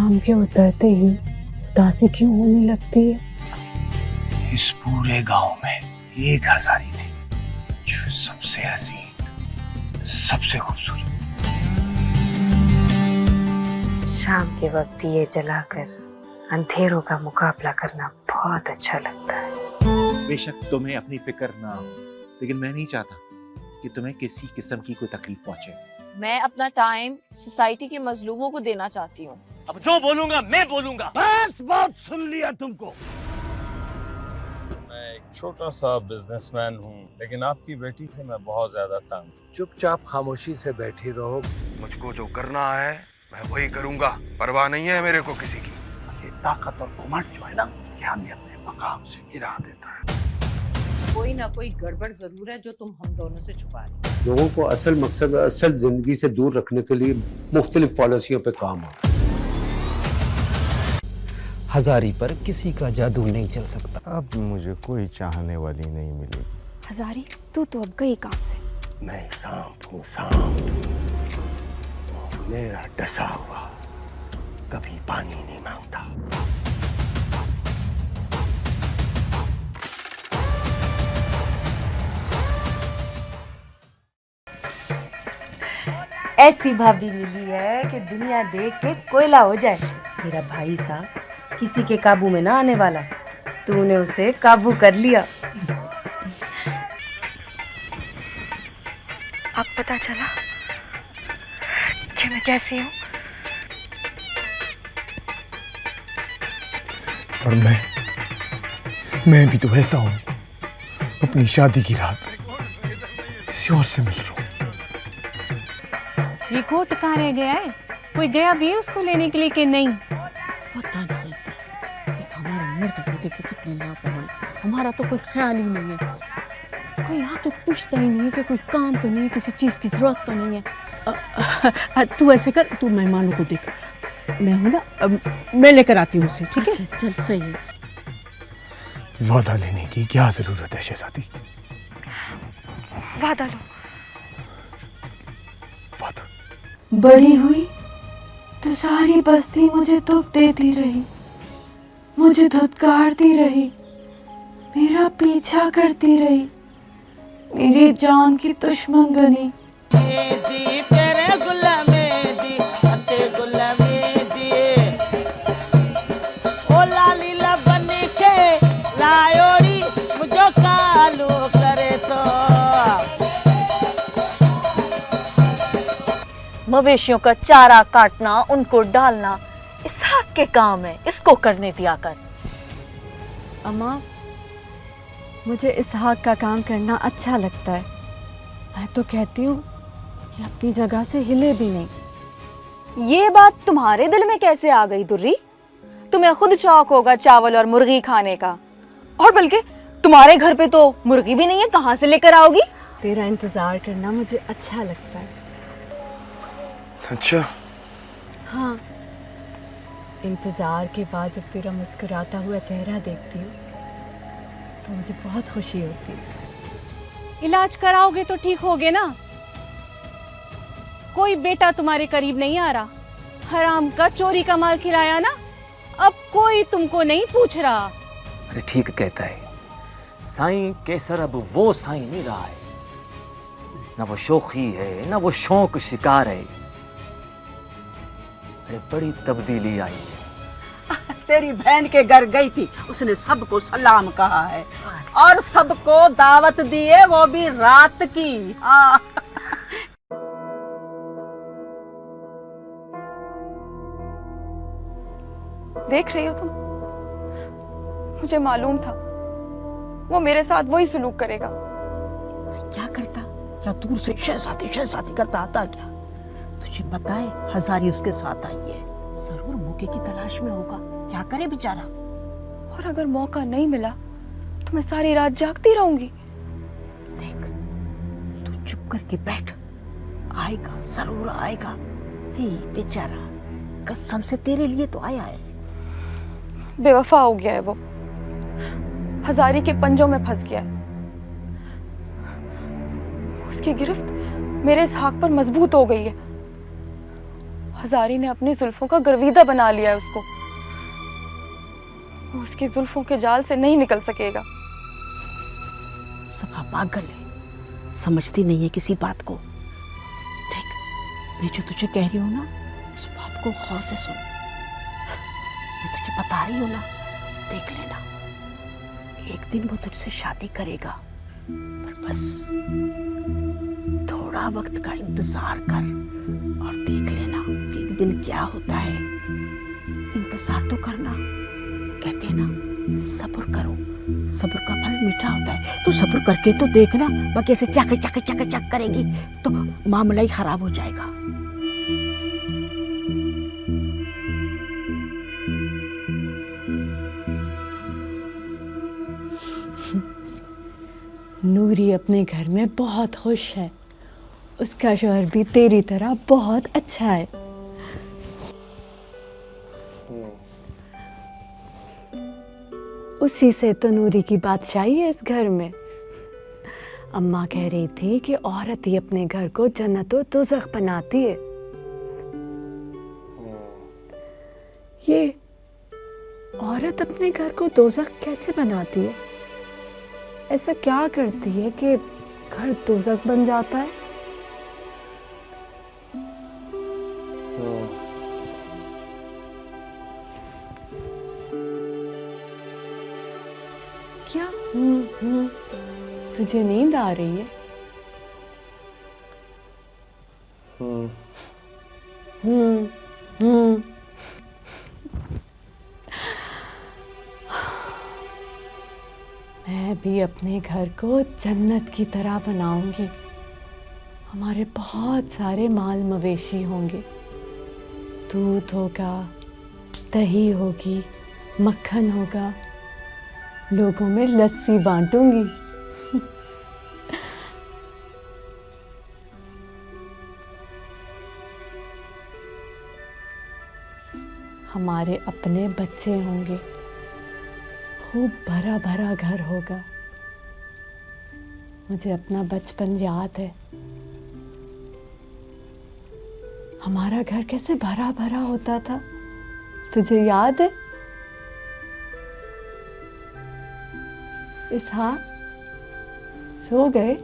शाम के उतरते ही उदासी क्यों होने लगती है? इस पूरे गांव में एक हजारी थी जो सबसे हसीन, सबसे खूबसूरत। शाम के वक्त दिए जलाकर अंधेरों का मुकाबला करना बहुत अच्छा लगता है। बेशक तुम्हें अपनी फिक्र ना हो, लेकिन मैं नहीं चाहता कि तुम्हें किसी किस्म की कोई तकलीफ पहुंचे। मैं अपना टाइम सोसाइटी के मजलूमों को देना चाहती हूँ। अब जो बोलूंगा मैं बोलूंगा। बस बहुत सुन लिया तुमको। मैं एक छोटा सा बिजनेसमैन हूँ, लेकिन आपकी बेटी से मैं बहुत ज्यादा तंग। चुपचाप खामोशी से बैठी रहो। मुझको जो करना है मैं वही करूंगा, परवाह नहीं है मेरे को किसी की। ये ताकत और घमंड जो है ना, ये हमें अपने मकाम से गिरा देता है। कोई ना कोई गड़बड़ जरूर है जो तुम हम दोनों से छुपा रहे हो। लोगों को असल मकसद असल जिंदगी से दूर रखने के लिए मुख्तलिफ पॉलिसियों पे काम हो। हजारी पर किसी का जादू नहीं चल सकता। अब मुझे कोई चाहने वाली नहीं मिलेगी। हजारी तू तो अब गई काम से। मैं सांप हूँ, सांप। मेरा डसा हुआ कभी पानी नहीं मांगता। ऐसी भाभी मिली है कि दुनिया देख के कोयला हो जाए। मेरा भाई साहब किसी के काबू में ना आने वाला, तूने उसे काबू कर लिया। अब पता चला कि मैं कैसी हूँ। और मैं भी तो ऐसा हूँ। अपनी शादी की रात किसी और से मिल रहा हूँ। ये कोट कहाँ रह गया है? कोई गया भी है उसको लेने के लिए कि नहीं? पता नहीं है। एक हमारा मर्द को देखो कितने लापरवाह, हमारा तो कोई ख्याल ही नहीं है। कोई आके पूछता ही नहीं है कि कोई काम तो नहीं है, किसी चीज की जरूरत तो नहीं है। तू ऐसे कर, तू मेहमानों को देख, मैं हूं ना, मैं लेकर आती हूँ उसे, ठीक है? चल सही है। वादा लेने की क्या जरूरत है शहजादी? वादा लो। वादा। बड़ी हुई तो सारी बस्ती मुझे दुख देती रही, मुझे धुतकारती रही, मेरा पीछा करती रही, मेरी जान की दुश्मन बनी। मवेशियों का चारा काटना, उनको डालना इसहाक के काम है, इसको करने दिया कर। अम्मा, मुझे इसहाक का काम करना अच्छा लगता है। मैं तो कहती हूँ कि अपनी जगह से हिले भी नहीं। ये बात तुम्हारे दिल में कैसे आ गई दुर्री? तुम्हें खुद शौक होगा चावल और मुर्गी खाने का, और बल्कि तुम्हारे घर पे तो मुर्गी भी नहीं है, कहाँ से लेकर आओगी? तेरा इंतजार करना मुझे अच्छा लगता है। अच्छा। हाँ, इंतजार के बाद जब तेरा मुस्कुराता हुआ चेहरा देखती हूँ तो मुझे बहुत खुशी होती है। इलाज कराओगे तो ठीक होगे ना? कोई बेटा तुम्हारे करीब नहीं आ रहा, हराम का चोरी का माल खिलाया ना, अब कोई तुमको नहीं पूछ रहा। अरे ठीक कहता है साईं केसर, अब वो साईं नहीं रहा है। ना वो शोखी है, ना वो शौक शिकार है। अरे बड़ी तब्दीली आई है। तेरी बहन के घर गई थी, उसने सबको सलाम कहा है और सबको दावत दी है, वो भी रात की। हाँ। देख रही हो तुम, मुझे मालूम था वो मेरे साथ वही सुलूक करेगा। क्या करता? क्या दूर से शहजादी शहजादी करता आता क्या? तुझे पता है हजारी उसके साथ आई है, जरूर मौके की तलाश में होगा। क्या करे बेचारा? और अगर मौका नहीं मिला तो मैं सारी रात जागती रहूंगी। देख, तू चुप करके बैठ, आएगा, जरूर आएगा। हे बेचारा, कसम से तेरे लिए तो आया है। बेवफा हो गया है वो, हजारी के पंजों में फंस गया है। उसकी गिरफ्त मेरे इसहाक पर मजबूत हो गई है। हजारी ने अपनी जुल्फों का गर्विदा बना लिया है उसको। वो उसकी जुल्फों के जाल से नहीं निकल सकेगा। सफा पागल है, समझती नहीं है किसी बात को। देख, मैं जो तुझे कह रही हूँ ना, उस बात को गौर से सुन। मैं तुझे बता रही हूँ ना, देख लेना, एक दिन वो तुझसे शादी करेगा, पर बस थोड़ा वक्त का इंतजार कर और देख लेना कि एक दिन क्या होता है। इंतजार तो करना, कहते हैं ना सब्र करो, सब्र का फल मीठा होता है। तो सब्र करके तो देखना, बाकी ऐसे चक चक चक चक करेगी तो मामला ही खराब हो जाएगा। नूरी अपने घर में बहुत खुश है। उसका शौहर भी तेरी तरह बहुत अच्छा है। उसी से तो नूरी की बादशाही है इस घर में। अम्मा कह रही थी कि औरत ही अपने घर को जन्नत व दोज़ख बनाती है। ये औरत अपने घर को दोज़ख कैसे बनाती है? ऐसा क्या करती है कि घर दोज़ख बन जाता है? क्या? तुझे नींद आ रही है? मैं भी अपने घर को जन्नत की तरह बनाऊंगी। हमारे बहुत सारे माल मवेशी होंगे, दूध होगा, दही होगी, मक्खन होगा, लोगों में लस्सी बांटूंगी। हमारे अपने बच्चे होंगे, खूब भरा भरा घर होगा। मुझे अपना बचपन याद है, हमारा घर कैसे भरा भरा होता था, तुझे याद है? इसहाक, सो गए?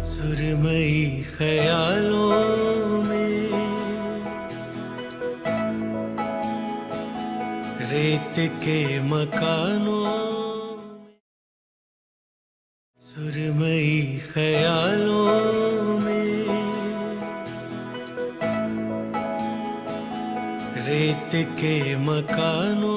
सुरमई ख्यालों में रेत के मकानों, सुरमई ख्यालों में रेत के मकानों।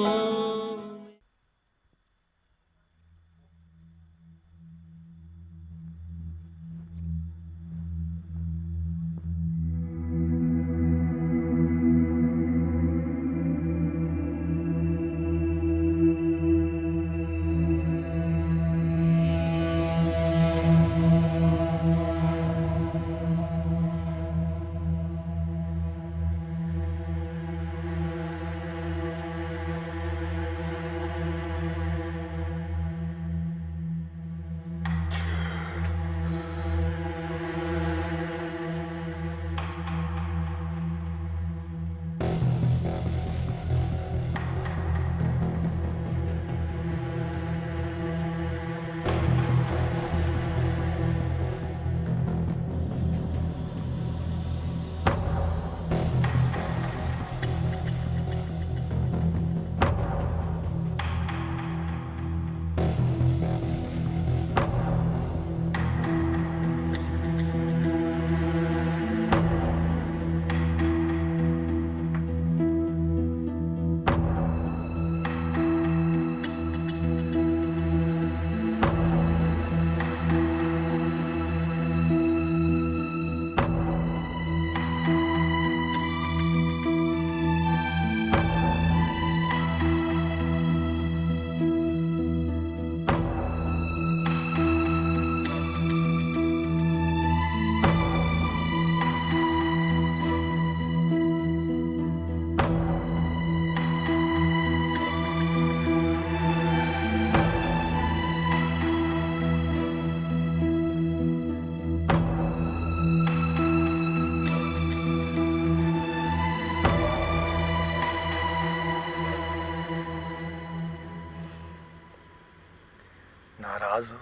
नाराज हो?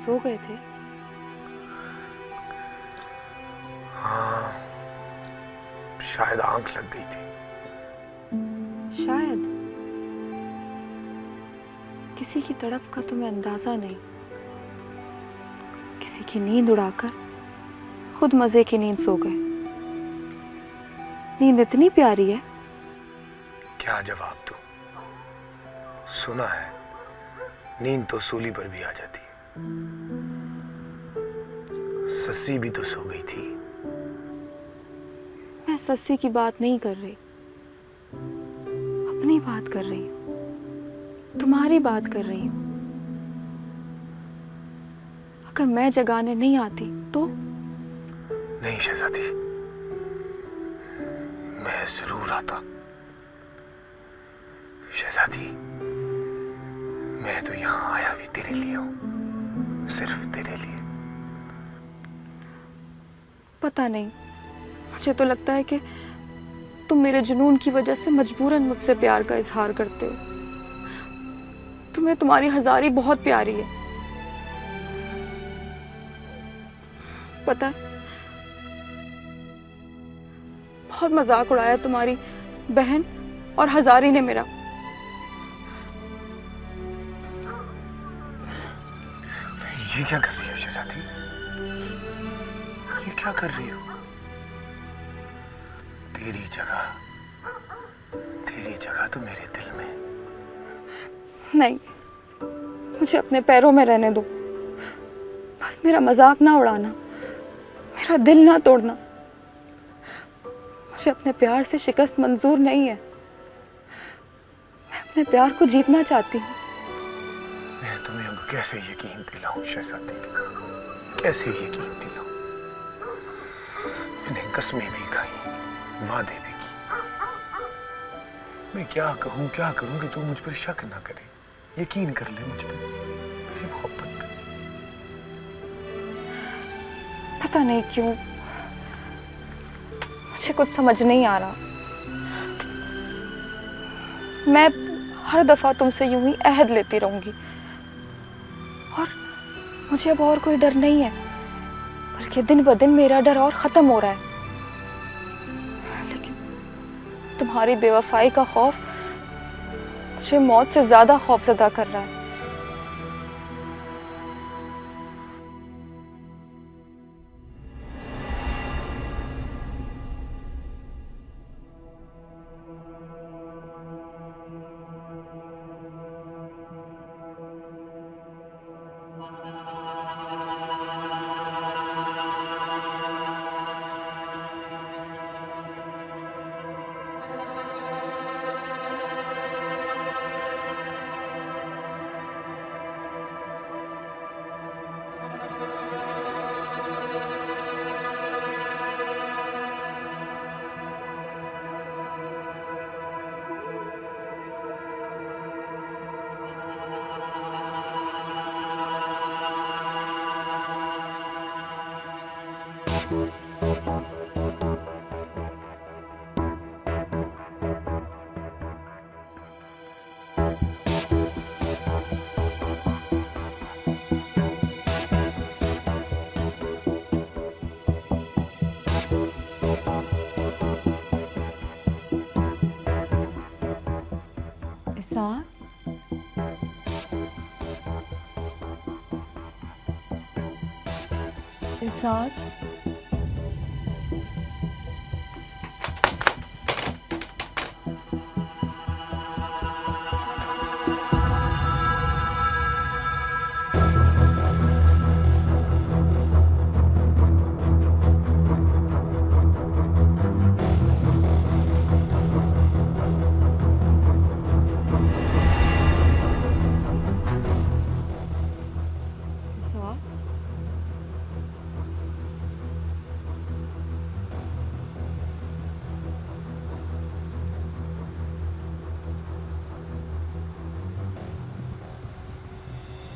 सो गए थे? हाँ, शायद आंख लग गई थी। शायद। किसी की तड़प का तुम्हें अंदाजा नहीं। किसी की नींद उड़ाकर खुद मजे की नींद सो गए। नींद इतनी प्यारी है। क्या जवाब दूं? सुना है नींद तो सूली पर भी आ जाती है। सस्सी भी तो सो गई थी। मैं सस्सी की बात नहीं कर रही, अपनी बात कर रही हूँ, तुम्हारी बात कर रही हूँ। अगर मैं जगाने नहीं आती तो? नहीं शहजादी, मैं जरूर आता। शहजादी, मैं तो यहाँ आया भी तेरे लिए हूँ, सिर्फ तेरे लिए। पता नहीं, मुझे तो लगता है कि तुम मेरे जुनून की वजह से मजबूरन मुझसे प्यार का इजहार करते हो। तुम्हें तुम्हारी हजारी बहुत प्यारी है। पता है, बहुत मजाक उड़ाया तुम्हारी बहन और हजारी ने मेरा। ये क्या कर रही हो शहजादी? ये क्या कर रही हो? तेरी जगह तो मेरे दिल में। नहीं, मुझे अपने पैरों में रहने दो। बस मेरा मजाक ना उड़ाना, मेरा दिल ना तोड़ना। मुझे अपने प्यार से शिकस्त मंजूर नहीं है। मैं अपने प्यार को जीतना चाहती हूँ। मैं तुम्हें अब कैसे यकीन दिलाऊं शहजादी? कैसे यकीन दिलाऊं? मैंने कसमें भी खाई, वादे भी की। मैं क्या कहूँ क्या करूँ कि तू मुझ पर शक ना करे, यकीन कर ले मुझ पर, मेरी मोहब्बत पे। पता नहीं क्यों मुझे कुछ समझ नहीं आ रहा। मैं हर दफा तुमसे यूं ही अहद लेती रहूंगी और मुझे अब और कोई डर नहीं है, बल्कि दिन ब दिन मेरा डर और खत्म हो रहा है। लेकिन तुम्हारी बेवफाई का खौफ मुझे मौत से ज्यादा खौफजदा कर रहा है। Isaac, Isaac, Isaac,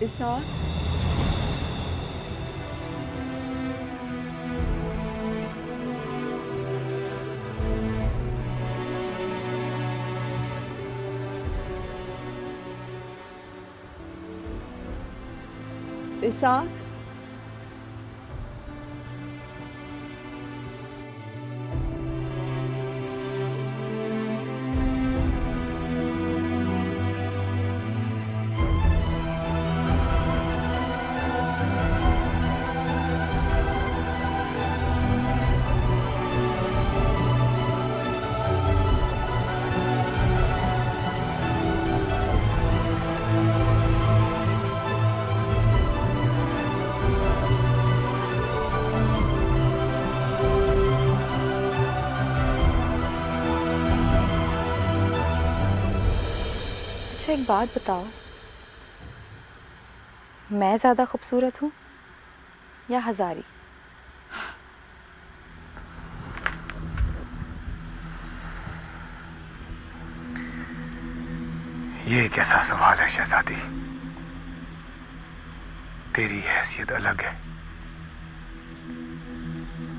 Isaac, Isaac, अच्छा एक बात बताओ, मैं ज़्यादा खूबसूरत हूँ या हज़ारी? ये कैसा सवाल है शहजादी? तेरी हैसियत अलग है।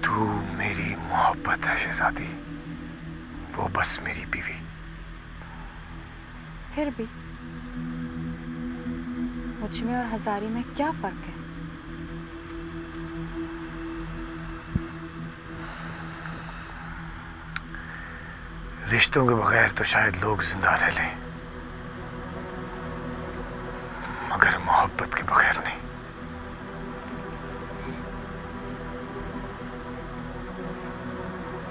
तू मेरी मोहब्बत है शहजादी, वो बस मेरी बीवी। फिर भी मुझ में और हज़ारी में क्या फ़र्क है? रिश्तों के बगैर तो शायद लोग जिंदा रह लें, मगर मोहब्बत के बगैर नहीं।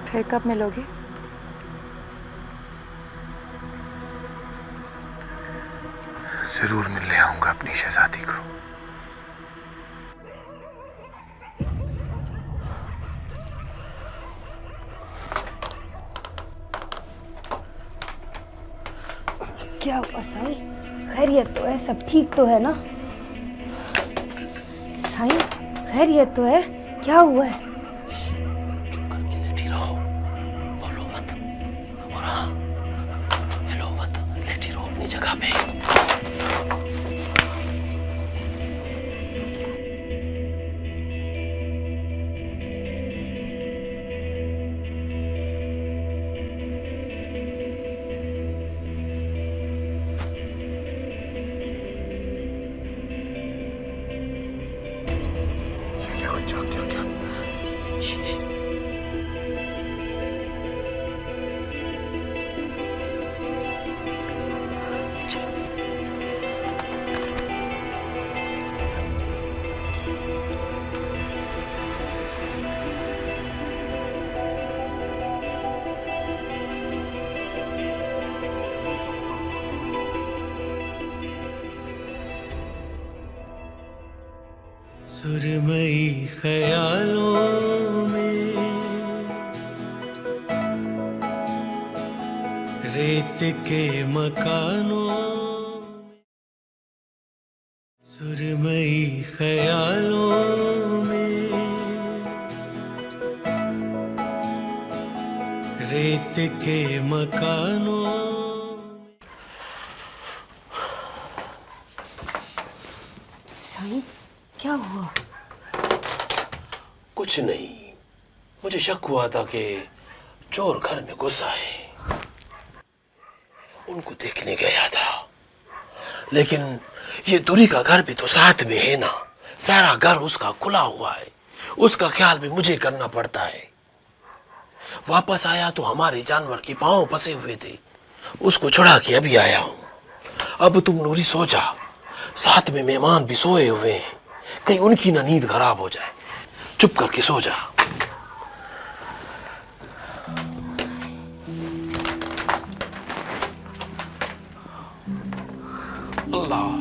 फिर कब मिलोगे? जरूर मिलने आऊंगा अपनी शहजादी को। क्या हुआ साईं? खैरियत तो है? सब ठीक तो है ना? साईं खैरियत तो है? क्या हुआ है? जगह पे सुरमई ख्यालों में रेत के मकानों में, सुरमई ख्यालों में रेत के मकानों। साईं क्या हुआ? कुछ नहीं, मुझे शक हुआ था कि चोर घर में घुस आए। उनको देखने गया था, लेकिन ये दूरी का घर भी तो साथ में है ना। सारा घर उसका खुला हुआ है, उसका ख्याल भी मुझे करना पड़ता है। वापस आया तो हमारे जानवर के पांव फंसे हुए थे, उसको छुड़ा के अभी आया हूं। अब तुम नूरी सो जा, साथ में मेहमान भी सोए हुए हैं, कहीं उनकी ना नींद खराब हो जाए। चुप करके सो जा। अल्लाह।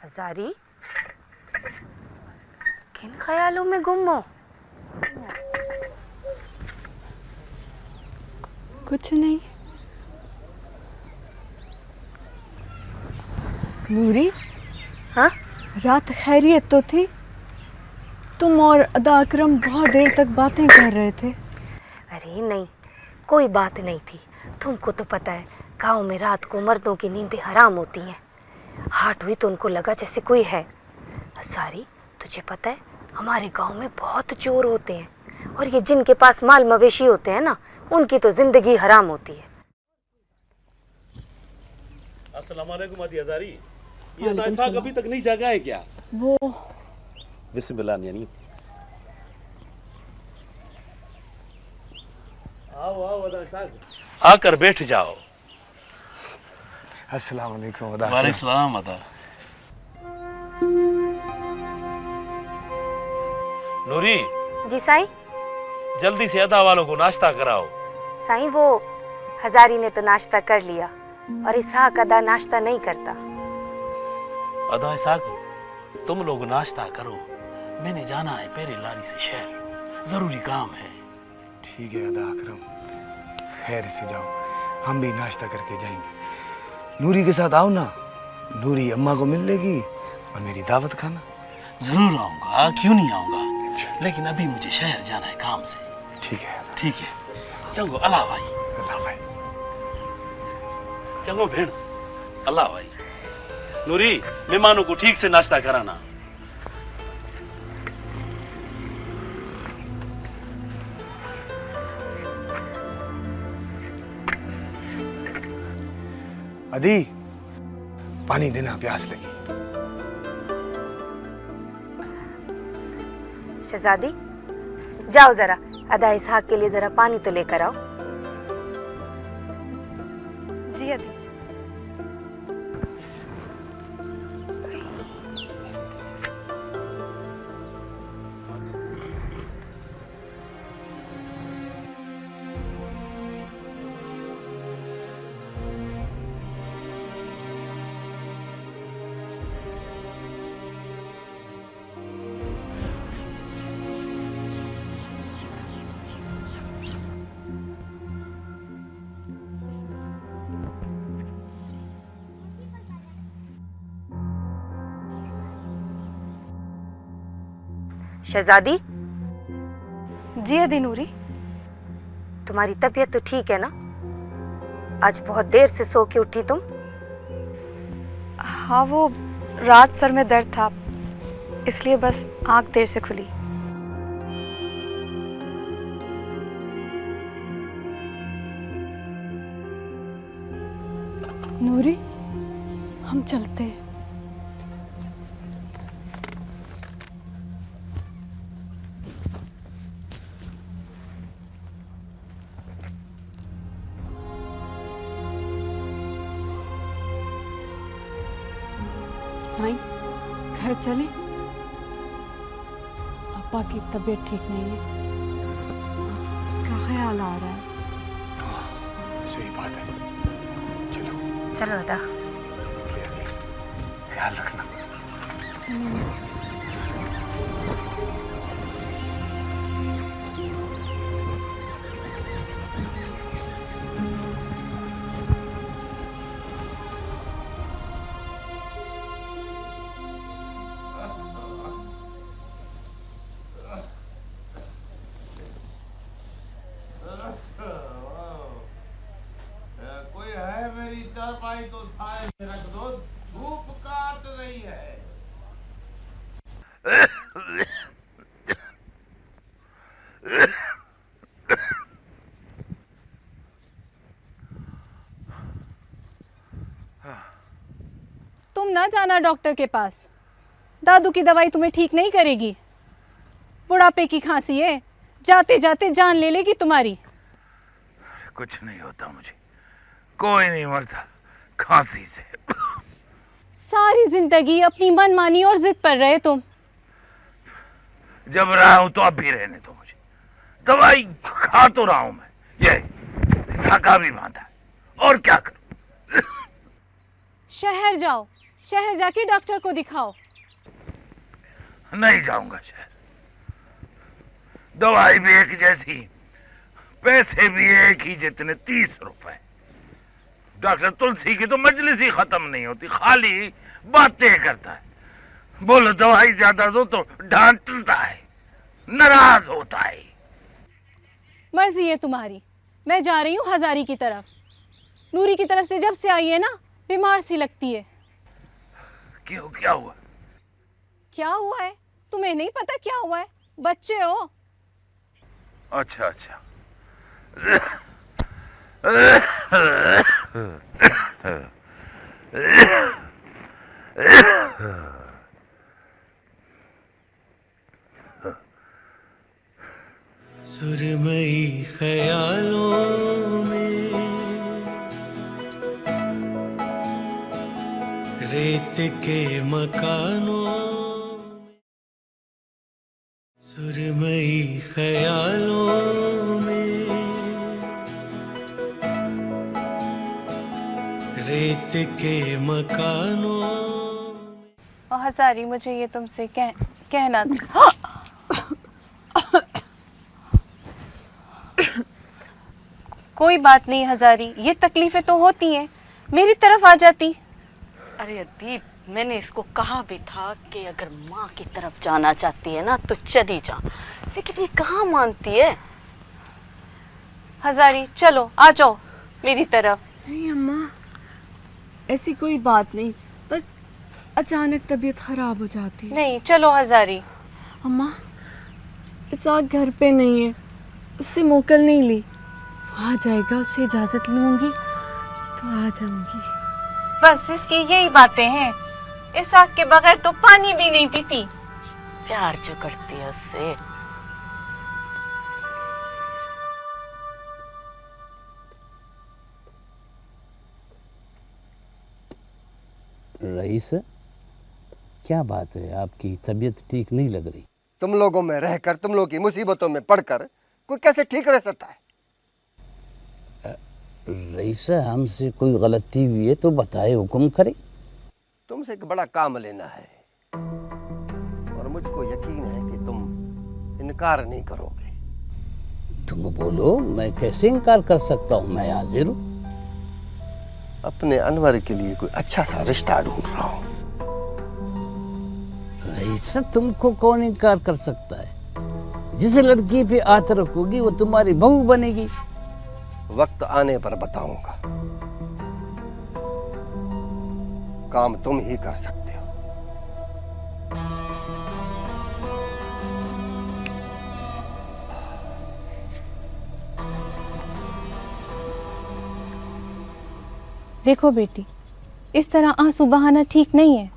हजारी, किन ख्यालों में गुम हो? कुछ नहीं। नूरी, हाँ? रात खैरियत तो थी? तुम और अदा अकरम बहुत देर तक बातें कर रहे थे। अरे नहीं, कोई बात नहीं थी। तुमको तो पता है गांव में रात को मर्दों की नींदें हराम होती हैं। हाट हुई तो उनको लगा जैसे कोई है। सारी, तुझे पता है हमारे गांव में बहुत चोर होते हैं, और ये जिनके पास माल मवेशी होते हैं ना, उनकी तो जिंदगी हराम होती है। अस्सलाम वालेकुम आदि हजारी, ये अदा अभी तक नहीं जागा है क्या? वो बिस्मिल्लाह यानी। आओ आओ अदा साहब, आकर बैठ जाओ। अस्सलाम वालेकुम अदा। वालेकुम सलाम अदा। नूरी जी साईं। जल्दी से अदा वालों को नाश्ता कराओ। साईं, वो हजारी ने तो नाश्ता कर लिया, और इसहाक अदा नाश्ता नहीं करता। अदा इसहाक, तुम लोग नाश्ता करो, मैंने जाना है पेरे लारी से शहर, जरूरी काम है। ठीक है अदा अकरम, खैर से जाओ, हम भी नाश्ता करके जाएंगे। नूरी के साथ आओ ना, नूरी अम्मा को मिल लेगी और मेरी दावत खाना। जरूर आऊंगा, क्यों नहीं आऊंगा, लेकिन अभी मुझे शहर जाना है काम से। ठीक है। ठीक है, चंगो अल्लाह भाई। अल्लाह भाई। चंगो भेड़, अल्लाह भाई। नूरी, मेहमानों को ठीक से नाश्ता कराना। अदी, पानी देना, प्यास लगी। शहजादी, जाओ जरा अदा इसहाक के लिए जरा पानी तो लेकर आओ। जी अदी। शहजादी, जी अदी नूरी। तुम्हारी तबीयत तो ठीक है ना? आज बहुत देर से सो के उठी तुम? हाँ, वो रात सर में दर्द था, इसलिए बस आंख देर से खुली। नूरी, हम चलते हैं। साईं, घर चले? अपा की तबीयत ठीक नहीं है, उसका ख्याल आ रहा है। सही बात है, चलो चलो दादा। ख्याल रखना। कोई है मेरी चारपाई तो साए में रख दो, धूप काट रही है। तुम ना जाना डॉक्टर के पास, दादू की दवाई तुम्हें ठीक नहीं करेगी। बुढ़ापे की खांसी है, जाते जाते जान ले लेगी तुम्हारी। कुछ नहीं होता मुझे, कोई नहीं मरता खांसी से। सारी जिंदगी अपनी मनमानी और जिद पर रहे तुम। जब रहा हूं तो अब भी रहने दो मुझे। दवाई खा तो रहा हूं मैं, ये धागा भी बांधा है, और क्या करूं? शहर जाओ, शहर जाके डॉक्टर को दिखाओ। नहीं जाऊंगा शहर, दवाई भी एक जैसी, पैसे भी एक ही जितने, 30 रुपए। डॉक्टर तुलसी की तो मजलिस ही खत्म नहीं होती, खाली बातें करता है। बोलो दवाई ज्यादा दो तो डांटता है, नाराज होता है। मर्जी है तुम्हारी। मैं जा रही हूँ हजारी की तरफ। नूरी की तरफ से जब से आई है ना, बीमार सी लगती है। क्यों, क्या हुआ? क्या हुआ है? तुम्हें नहीं पता क्या हुआ है? बच्चे हो। अच्छा अच्छा। सुरमई ख्यालों में रेत के मकानों में, सुरमई ख्यालों में रेत के मकानों। और हजारी, मुझे ये तुमसे कहना था। कोई बात नहीं हजारी, ये तकलीफें तो होती हैं, मेरी तरफ आ जाती। अरे अदीप, मैंने इसको कहा भी था कि अगर माँ की तरफ जाना चाहती है ना तो चली जा, लेकिन ये कहाँ मानती है। हजारी चलो, आ जाओ मेरी तरफ। नहीं अम्मा, ऐसी कोई बात नहीं, बस अचानक तबीयत खराब हो जाती है। नहीं, चलो हजारी। अम्मा, इसाक घर पे नहीं है, उससे मोकल नहीं ली। आ जाएगा, उससे इजाजत लूंगी तो आ जाऊंगी। बस इसकी यही बातें हैं, इस आग के बगैर तो पानी भी नहीं पीती। प्यार जो करती है उससे। रईस, क्या बात है, आपकी तबीयत ठीक नहीं लग रही। तुम लोगों में रहकर, तुम लोगों की मुसीबतों में पड़कर कोई कैसे ठीक रह सकता है? रईस, हमसे कोई गलती हुई है तो बताए, हुक्म करे। तुमसे एक बड़ा काम लेना है और मुझको यकीन है कि तुम इनकार नहीं करोगे। तुम बोलो, मैं कैसे इनकार कर सकता हूँ, मैं हाजिर हूँ। अपने अनवर के लिए कोई अच्छा सा रिश्ता ढूंढ रहा हूँ। रईस, इससे तुमको कौन इनकार कर सकता है? जिस लड़की पे आत रखोगी वो तुम्हारी बहू बनेगी। वक्त आने पर बताऊंगा। काम तुम ही कर सकते हो। देखो बेटी, इस तरह आंसू बहाना ठीक नहीं है।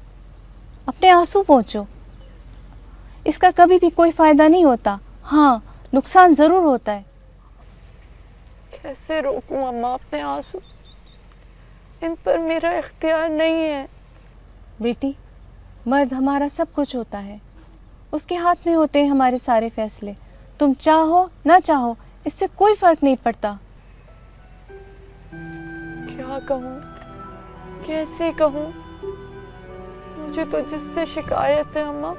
अपने आंसू पोंछो। इसका कभी भी कोई फायदा नहीं होता। हाँ, नुकसान जरूर होता है। कैसे रोकूं अम्मा अपने आंसू? इन पर मेरा इख्तियार नहीं है। बेटी, मर्द हमारा सब कुछ होता है। उसके हाथ में होते हैं हमारे सारे फैसले। तुम चाहो ना चाहो, इससे कोई फर्क नहीं पड़ता। क्या कहूँ, कैसे कहूँ? मुझे तो जिससे शिकायत है अम्मा,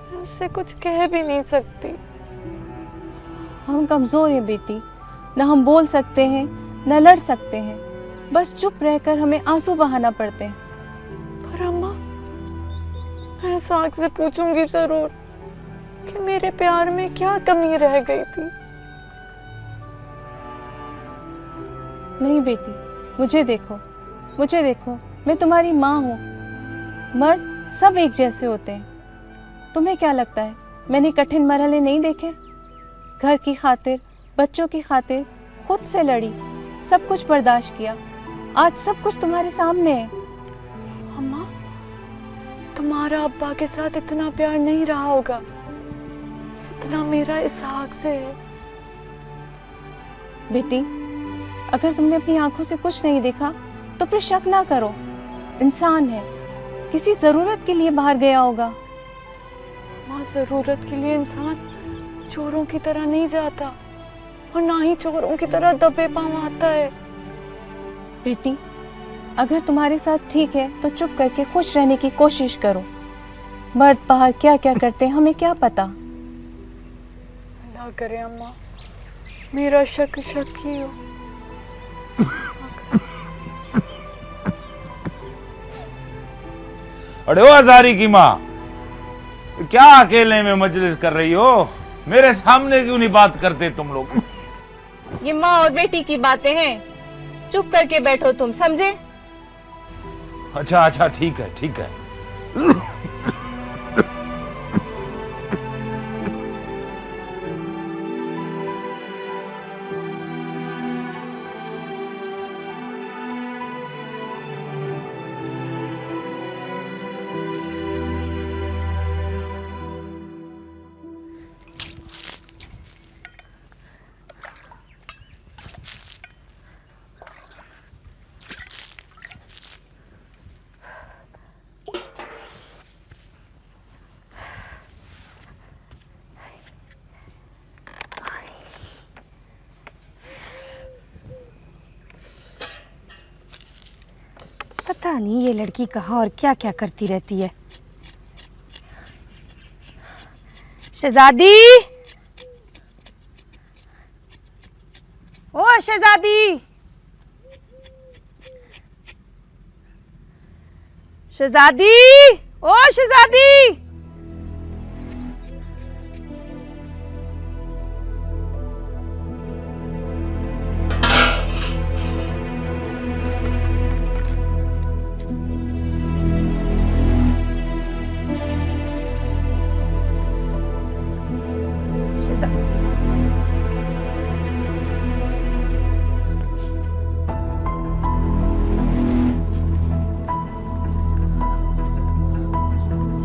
मैं उससे कुछ कह भी नहीं सकती। हम कमज़ोर हैं बेटी, न हम बोल सकते हैं न लड़ सकते हैं। बस चुप रहकर हमें आंसू बहाना पड़ते हैं। पर अम्मा, मैं साग से पूछूंगी जरूर कि मेरे प्यार में क्या कमी रह गई थी। नहीं बेटी, मुझे देखो, मुझे देखो, मैं तुम्हारी माँ हूँ। मर्द सब एक जैसे होते हैं। तुम्हें क्या लगता है मैंने कठिन मरहले नहीं देखे? घर की खातिर, बच्चों की खातिर खुद से लड़ी, सब कुछ बर्दाश्त किया। आज सब कुछ तुम्हारे सामने है। अम्मा, तुम्हारा अब्बा के साथ इतना प्यार नहीं रहा होगा जितना मेरा इसहाक से है। बेटी, अगर तुमने अपनी आंखों से कुछ नहीं देखा तो फिर शक ना करो। इंसान है, किसी जरूरत के लिए बाहर गया होगा। माँ, जरूरत के लिए इंसान चोरों की तरह नहीं जाता और ना ही चोरों की तरह दबे पांव आता है। बेटी, अगर तुम्हारे साथ ठीक है तो चुप करके खुश रहने की कोशिश करो। मर्द बाहर क्या क्या करते हैं हमें क्या पता। अल्लाह करे अम्मा, मेरा शक शक ही हो। अरे ओ हजारी की माँ, क्या अकेले में मजलिस कर रही हो? मेरे सामने क्यों नहीं बात करते तुम लोग? ये माँ और बेटी की बातें हैं, चुप करके बैठो तुम, समझे? अच्छा अच्छा, ठीक है ठीक है। पता नहीं ये लड़की कहाँ और क्या क्या करती रहती है। शहजादी, ओ शहजादी, शहजादी, ओ शहजादी।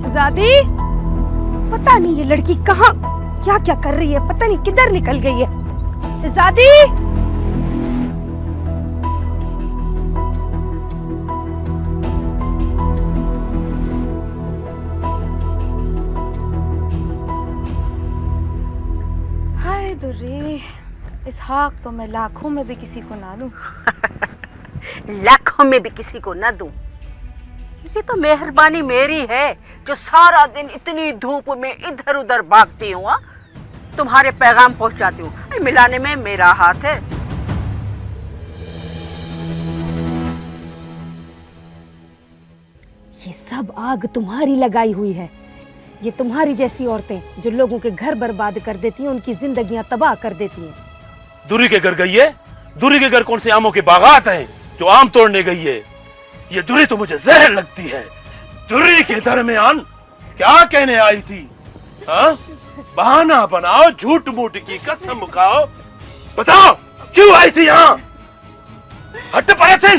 शहजादी, पता नहीं ये लड़की कहाँ क्या क्या कर रही है, पता नहीं किधर निकल गई है। शहजादी, हाय दुर्रे, इसहाक तो मैं लाखों में भी किसी को ना दूं। लाखों में भी किसी को ना दूं। ये तो मेहरबानी मेरी है जो सारा दिन इतनी धूप में इधर उधर भागती हूँ, तुम्हारे पैगाम पहुंचाती हूँ। मिलाने में मेरा हाथ है। ये सब आग तुम्हारी लगाई हुई है। ये तुम्हारी जैसी औरतें जो लोगों के घर बर्बाद कर देती हैं, उनकी जिंदगियां तबाह कर देती हैं। दूरी के घर गई है? दूरी के घर कौन से आमों के बागात हैं जो आम तोड़ने गई है? ये दूरी तो मुझे जहर लगती है। दूरी के दरमियान क्या कहने आई थी? हाँ? बहाना बनाओ, झूठ मूठ की कसम खाओ, बताओ क्यों आई थी यहाँ? हट पड़े थे।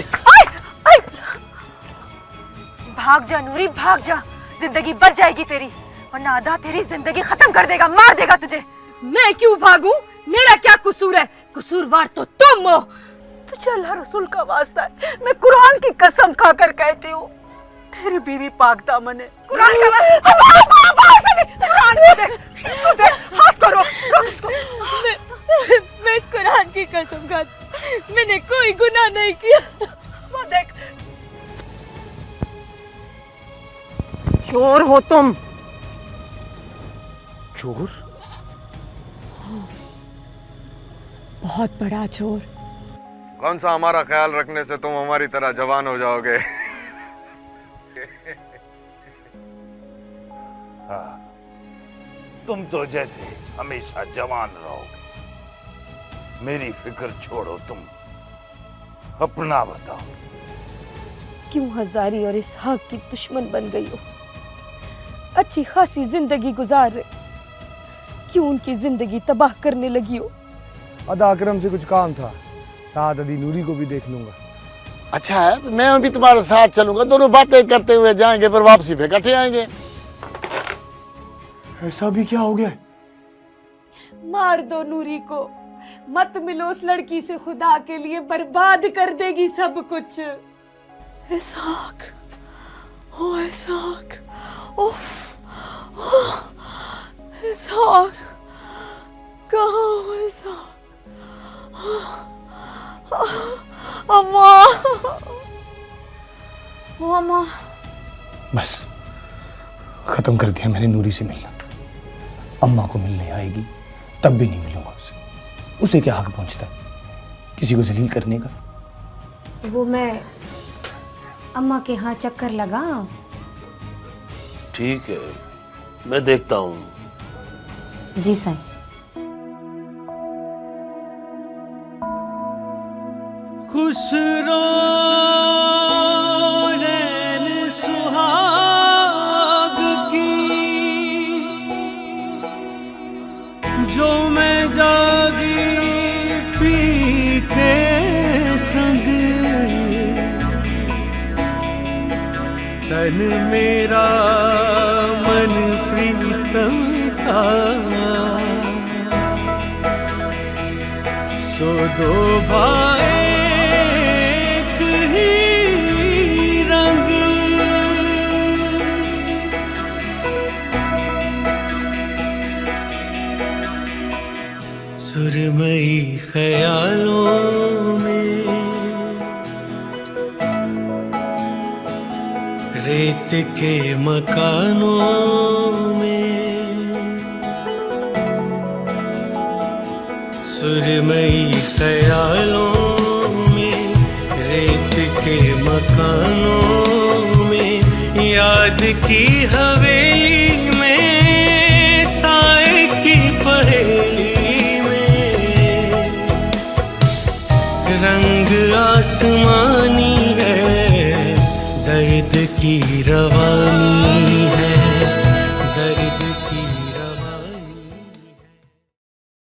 भाग जा नूरी, भाग जा, जिंदगी बच जाएगी तेरी, वरना आधा तेरी जिंदगी खत्म कर देगा, मार देगा तुझे। मैं क्यों भागूं? मेरा क्या कसूर है? कसूरवार तो तुम हो। तुझे अल्लाह रसूल का वास्ता है, मैं कुरान की कसम खाकर कहती हूँ, तेरी बीवी पाक दामन है। कुरान का कुरान को देख, इसको देख, हाथ करो, रोक इसको। मैं इस कुरान की कसम खाती, मैंने कोई गुनाह नहीं किया। वो देख, चोर हो तुम। चोर? बहुत बड़ा चोर। कौन सा हमारा ख्याल रखने से तुम हमारी तरह जवान हो जाओगे? हाँ, तुम तो जैसे हमेशा जवान रहोगे। मेरी फिक्र छोड़ो, तुम अपना बताओ। क्यों हजारी और इसहाक की दुश्मन बन गई हो? अच्छी खासी जिंदगी गुजार रहे, क्यों उनकी जिंदगी तबाह करने लगी हो? अदा अकरम से कुछ काम था, साथ अदी नूरी को भी देख लूंगा। अच्छा है, मैं भी तुम्हारे साथ चलूंगा, दोनों बातें करते हुए जाएंगे, फिर वापसी पे इकट्ठे आएंगे। ऐसा भी क्या हो गया? मार दो नूरी को, मत मिलो उस लड़की से, खुदा के लिए बर्बाद कर देगी सब कुछ। इसहाक, ओ इसहाक, उफ, इसहाक, कहाँ हो इसहाक? अम्मा, ओ अम्मा। बस खत्म कर दिया मैंने नूरी से मिलना। अम्मा को मिलने आएगी तब भी नहीं मिलूंगा उससे। उसे क्या हक पहुंचता किसी को जलील करने का? वो मैं अम्मा के यहाँ चक्कर लगाऊं? ठीक है, मैं देखता हूँ। जी साईं। खुसरो रैन सुहाग की, जो मैं जागी पी के संग, तन मेरा मन प्रीतम का, सो दो भाई सुरमई ख्यालों में, रेत के मकानों में, सुरमई ख्यालों में, रेत के मकानों में, याद की हवेली में, साए की पहेली, रंग आसमानी है, दर्द की रवानी है।